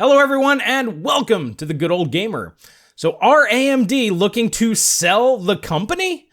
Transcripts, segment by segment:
Hello everyone and welcome to the Good Old Gamer. So are AMD looking to sell the company?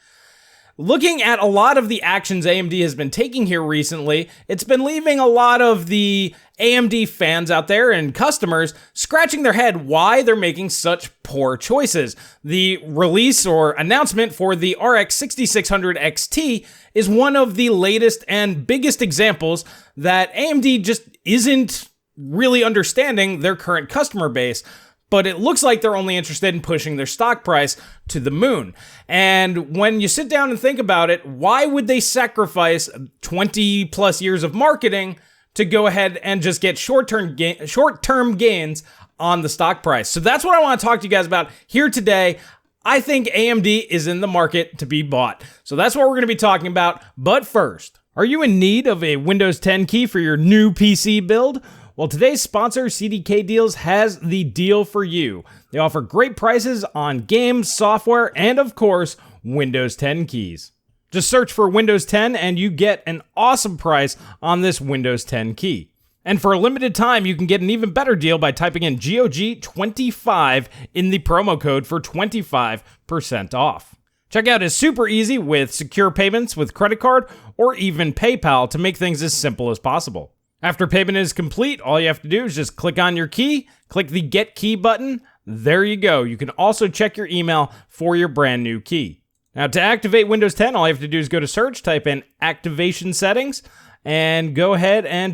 Looking at a lot of the actions AMD has been taking here recently, it's been leaving a lot of the AMD fans out there and customers scratching their head why they're making such poor choices. The release or announcement for the RX 6600 XT is one of the latest and biggest examples that AMD just isn't really understanding their current customer base, but it looks like they're only interested in pushing their stock price to the moon. And when you sit down and think about it, why would they sacrifice 20 plus years of marketing to go ahead and just get short-term gains on the stock price? So that's what I want to talk to you guys about here today. I think AMD is in the market to be bought. So that's what we're going to be talking about. But first, are you in need of a Windows 10 key for your new PC build? Well, today's sponsor, CDK Deals, has the deal for you. They offer great prices on games, software, and of course, Windows 10 keys. Just search for Windows 10 and you get an awesome price on this Windows 10 key. And for a limited time, you can get an even better deal by typing in GOG25 in the promo code for 25% off. Checkout is super easy with secure payments with credit card or even PayPal to make things as simple as possible. After payment is complete, all you have to do is just click on your key, click the Get Key button. There you go. You can also check your email for your brand new key. Now, to activate Windows 10, all you have to do is go to search, type in activation settings, and go ahead and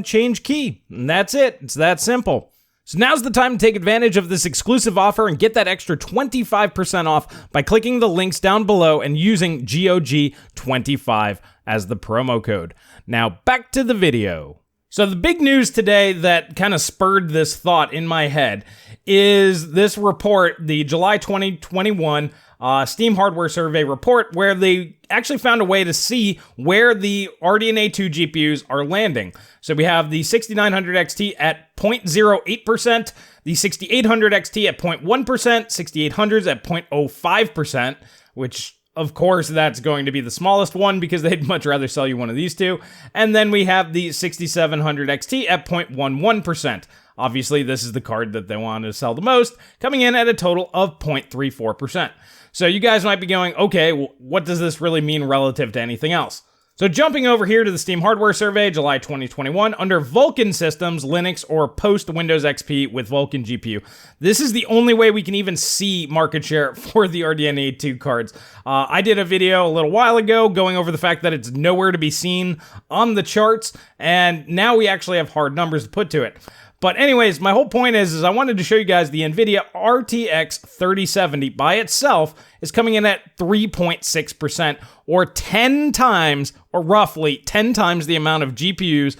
change key. And that's it. It's that simple. So now's the time to take advantage of this exclusive offer and get that extra 25% off by clicking the links down below and using GOG25 as the promo code. Now back to the video. So the big news today that kind of spurred this thought in my head is this report, the July 2021 Steam Hardware Survey report, where they actually found a way to see where the RDNA 2 GPUs are landing. So we have the 6900 XT at 0.08%, the 6800 XT at 0.1%, 6800s at 0.05%, which of course that's going to be the smallest one because they'd much rather sell you one of these two. And then we have the 6700 XT at 0.11%. Obviously, this is the card that they want to sell the most, coming in at a total of 0.34%. So you guys might be going, okay, well, what does this really mean relative to anything else? So jumping over here to the Steam Hardware Survey, July 2021, under Vulkan systems, Linux, or post-Windows XP with Vulkan GPU, this is the only way we can even see market share for the RDNA 2 cards. I did a video a little while ago going over the fact that it's nowhere to be seen on the charts, and now we actually have hard numbers to put to it. But anyways, my whole point is I wanted to show you guys the NVIDIA RTX 3070 by itself is coming in at 3.6%, or 10 times, or roughly 10 times the amount of GPUs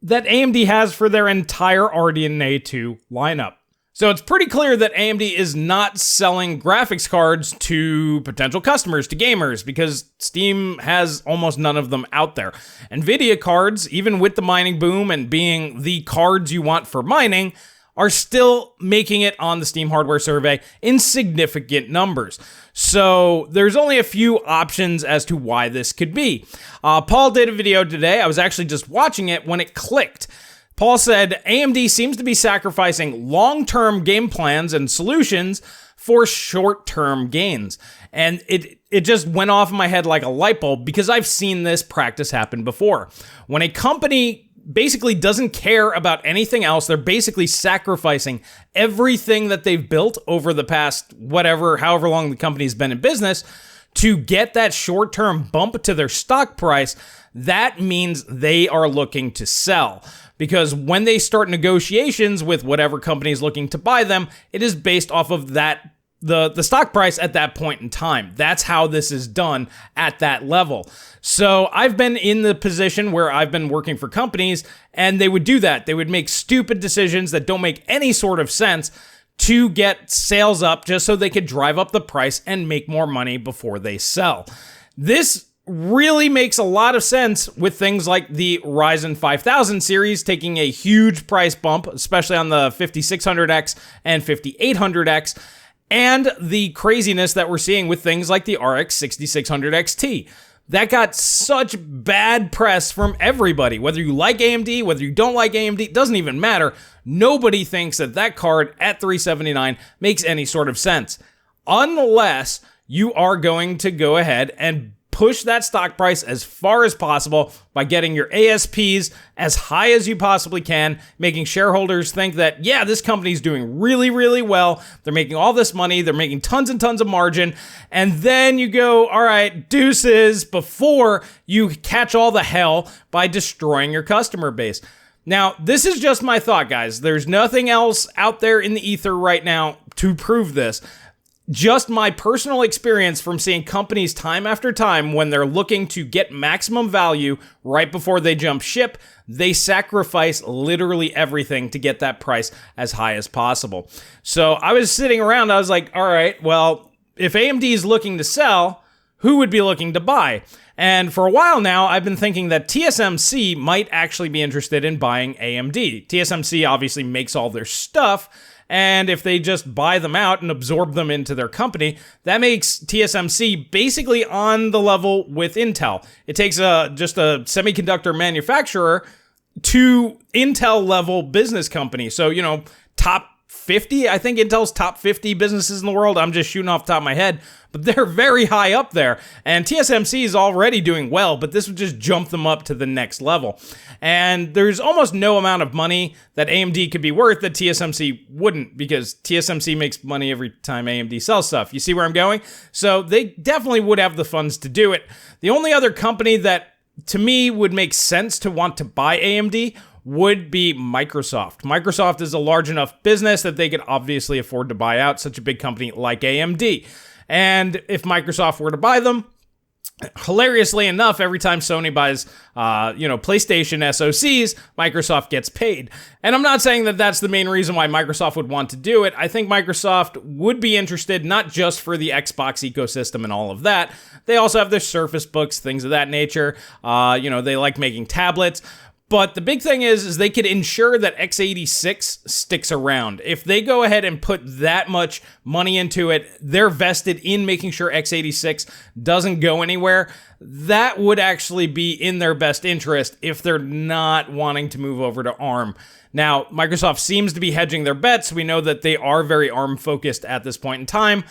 that AMD has for their entire RDNA 2 lineup. So it's pretty clear that AMD is not selling graphics cards to potential customers, to gamers, because Steam has almost none of them out there. NVIDIA cards, even with the mining boom and being the cards you want for mining, are still making it on the Steam Hardware Survey in significant numbers. So there's only a few options as to why this could be. Paul did a video today. I was actually just watching it when it clicked. Paul said, AMD seems to be sacrificing long-term game plans and solutions for short-term gains. And it just went off in my head like a light bulb because I've seen this practice happen before. When a company basically doesn't care about anything else, they're basically sacrificing everything that they've built over the past however long the company's been in business to get that short-term bump to their stock price. That means they are looking to sell. Because when they start negotiations with whatever company is looking to buy them, it is based off of that the stock price at that point in time. That's how this is done at that level. So I've been in the position where I've been working for companies and they would do that. They would make stupid decisions that don't make any sort of sense to get sales up just so they could drive up the price and make more money before they sell. This really makes a lot of sense with things like the Ryzen 5000 series taking a huge price bump, especially on the 5600X and 5800X, and the craziness that we're seeing with things like the RX 6600 XT. That got such bad press from everybody. Whether you like AMD, whether you don't like AMD, doesn't even matter. Nobody thinks that that card at $379 makes any sort of sense. Unless you are going to go ahead and push that stock price as far as possible by getting your ASPs as high as you possibly can, making shareholders think that, yeah, this company's doing really, really well. They're making all this money. They're making tons and tons of margin. And then you go, all right, deuces, before you catch all the hell by destroying your customer base. Now, this is just my thought, guys. There's nothing else out there in the ether right now to prove this. Just my personal experience from seeing companies time after time when they're looking to get maximum value right before they jump ship, they sacrifice literally everything to get that price as high as possible. So I was sitting around, I was like, all right, well, if AMD is looking to sell, who would be looking to buy? And for a while now, I've been thinking that TSMC might actually be interested in buying AMD. TSMC obviously makes all their stuff, and if they just buy them out and absorb them into their company, that makes TSMC basically on the level with Intel. It takes just a semiconductor manufacturer to Intel level business company. So, you know, top 50, I think Intel's top 50 businesses in the world. I'm just shooting off the top of my head, but they're very high up there. And TSMC is already doing well, but this would just jump them up to the next level. And there's almost no amount of money that AMD could be worth that TSMC wouldn't, because TSMC makes money every time AMD sells stuff. You see where I'm going? So they definitely would have the funds to do it. The only other company that to me would make sense to want to buy AMD would be Microsoft. Microsoft is a large enough business that they could obviously afford to buy out such a big company like AMD. And if Microsoft were to buy them, hilariously enough, every time Sony buys, PlayStation SoCs, Microsoft gets paid. And I'm not saying that that's the main reason why Microsoft would want to do it. I think Microsoft would be interested not just for the Xbox ecosystem and all of that. They also have their Surface Books, things of that nature. They like making tablets. But the big thing is they could ensure that x86 sticks around. If they go ahead and put that much money into it, they're vested in making sure x86 doesn't go anywhere. That would actually be in their best interest if they're not wanting to move over to ARM. Now, Microsoft seems to be hedging their bets. We know that they are very ARM focused at this point in time,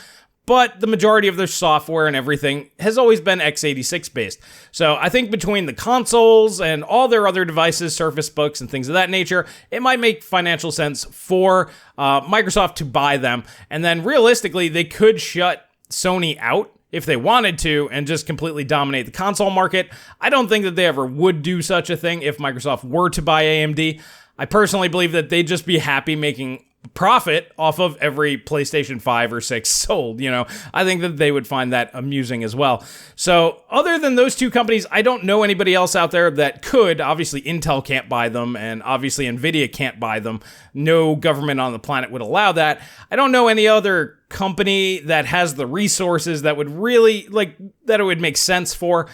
but the majority of their software and everything has always been x86 based. So I think between the consoles and all their other devices, Surface Books and things of that nature, it might make financial sense for Microsoft to buy them. And then realistically, they could shut Sony out if they wanted to and just completely dominate the console market. I don't think that they ever would do such a thing if Microsoft were to buy AMD. I personally believe that they'd just be happy making profit off of every PlayStation 5 or 6 sold. I think that they would find that amusing as well. So other than those two companies, I don't know anybody else out there that could. Obviously, Intel can't buy them, and obviously Nvidia can't buy them. No government on the planet would allow that. I don't know any other company that has the resources that would really, that it would make sense for.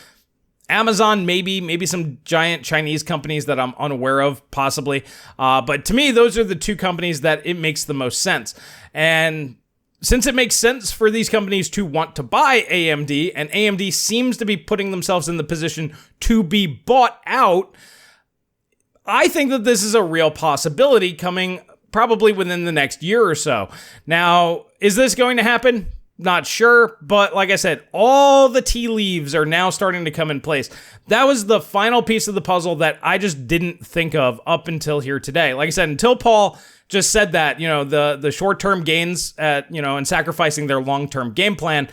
Amazon, maybe some giant Chinese companies that I'm unaware of, possibly. But to me, those are the two companies that it makes the most sense. And since it makes sense for these companies to want to buy AMD, and AMD seems to be putting themselves in the position to be bought out, I think that this is a real possibility coming probably within the next year or so. Now, is this going to happen? Not sure, but like I said, all the tea leaves are now starting to come in place. That was the final piece of the puzzle that I just didn't think of up until here today. Like I said, until Paul just said that, the short-term gains and sacrificing their long-term game plan,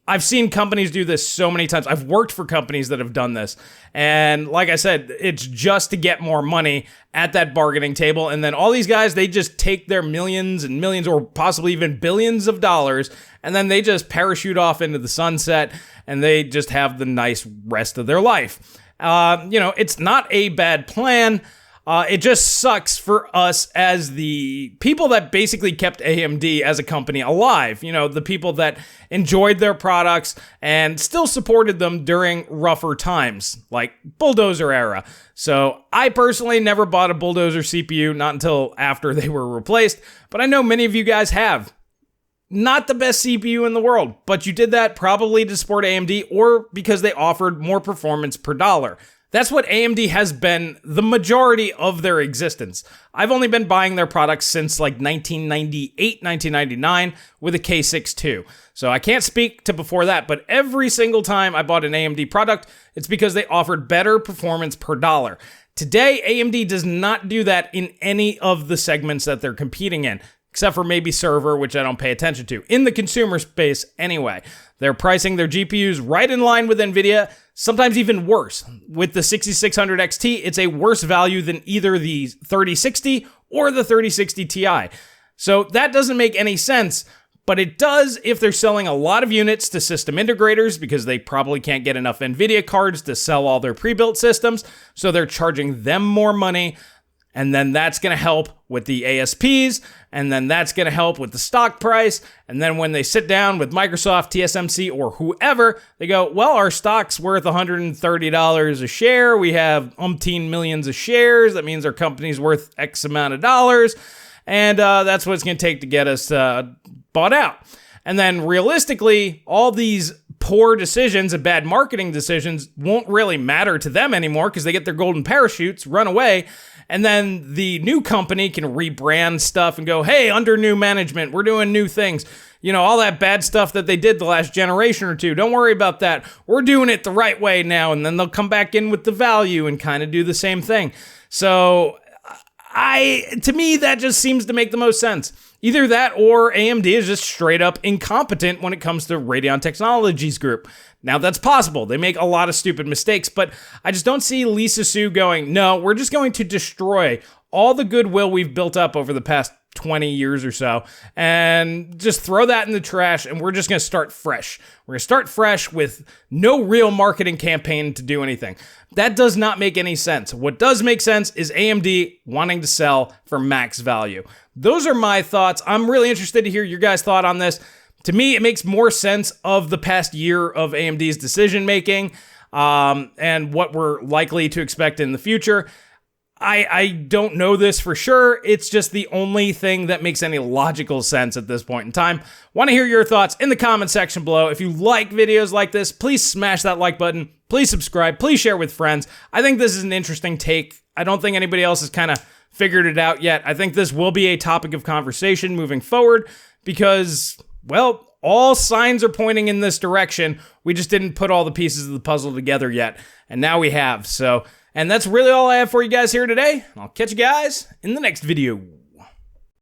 I've seen companies do this so many times. I've worked for companies that have done this. And like I said, it's just to get more money at that bargaining table. And then all these guys, they just take their millions and millions or possibly even billions of dollars, and then they just parachute off into the sunset and they just have the nice rest of their life. It's not a bad plan. It just sucks for us as the people that basically kept AMD as a company alive. The people that enjoyed their products and still supported them during rougher times, like Bulldozer era. So I personally never bought a Bulldozer CPU, not until after they were replaced, but I know many of you guys have. not the best CPU in the world, but you did that probably to support AMD or because they offered more performance per dollar. That's what AMD has been the majority of their existence. I've only been buying their products since like 1998, 1999 with a K6 II. So I can't speak to before that, but every single time I bought an AMD product, it's because they offered better performance per dollar. Today, AMD does not do that in any of the segments that they're competing in, except for maybe server, which I don't pay attention to. In the consumer space anyway, they're pricing their GPUs right in line with NVIDIA, sometimes even worse. With the 6600 XT, it's a worse value than either the 3060 or the 3060 Ti. So that doesn't make any sense, but it does if they're selling a lot of units to system integrators because they probably can't get enough NVIDIA cards to sell all their pre-built systems, so they're charging them more money. And then that's going to help with the ASPs, and then that's going to help with the stock price. And then when they sit down with Microsoft, TSMC, or whoever, they go, well, our stock's worth $130 a share. We have umpteen millions of shares. That means our company's worth X amount of dollars. And that's what it's going to take to get us bought out. And then realistically, all these poor decisions and bad marketing decisions won't really matter to them anymore because they get their golden parachutes, run away. And then the new company can rebrand stuff and go, hey, under new management, we're doing new things. You know, all that bad stuff that they did the last generation or two, don't worry about that. We're doing it the right way now. And then they'll come back in with the value and kind of do the same thing. So to me, that just seems to make the most sense. Either that or AMD is just straight up incompetent when it comes to Radeon Technologies Group. Now, that's possible. They make a lot of stupid mistakes, but I just don't see Lisa Su going, no, we're just going to destroy all the goodwill we've built up over the past 20 years or so and just throw that in the trash, and we're just going to start fresh. We're going to start fresh with no real marketing campaign to do anything. That does not make any sense. What does make sense is AMD wanting to sell for max value. Those are my thoughts. I'm really interested to hear your guys' thought on this. To me, it makes more sense of the past year of AMD's decision-making and what we're likely to expect in the future. I don't know this for sure. It's just the only thing that makes any logical sense at this point in time. Want to hear your thoughts in the comment section below. If you like videos like this, please smash that like button. Please subscribe. Please share with friends. I think this is an interesting take. I don't think anybody else has kind of figured it out yet. I think this will be a topic of conversation moving forward because, well, all signs are pointing in this direction. We just didn't put all the pieces of the puzzle together yet, and now we have. And that's really all I have for you guys here today. I'll catch you guys in the next video.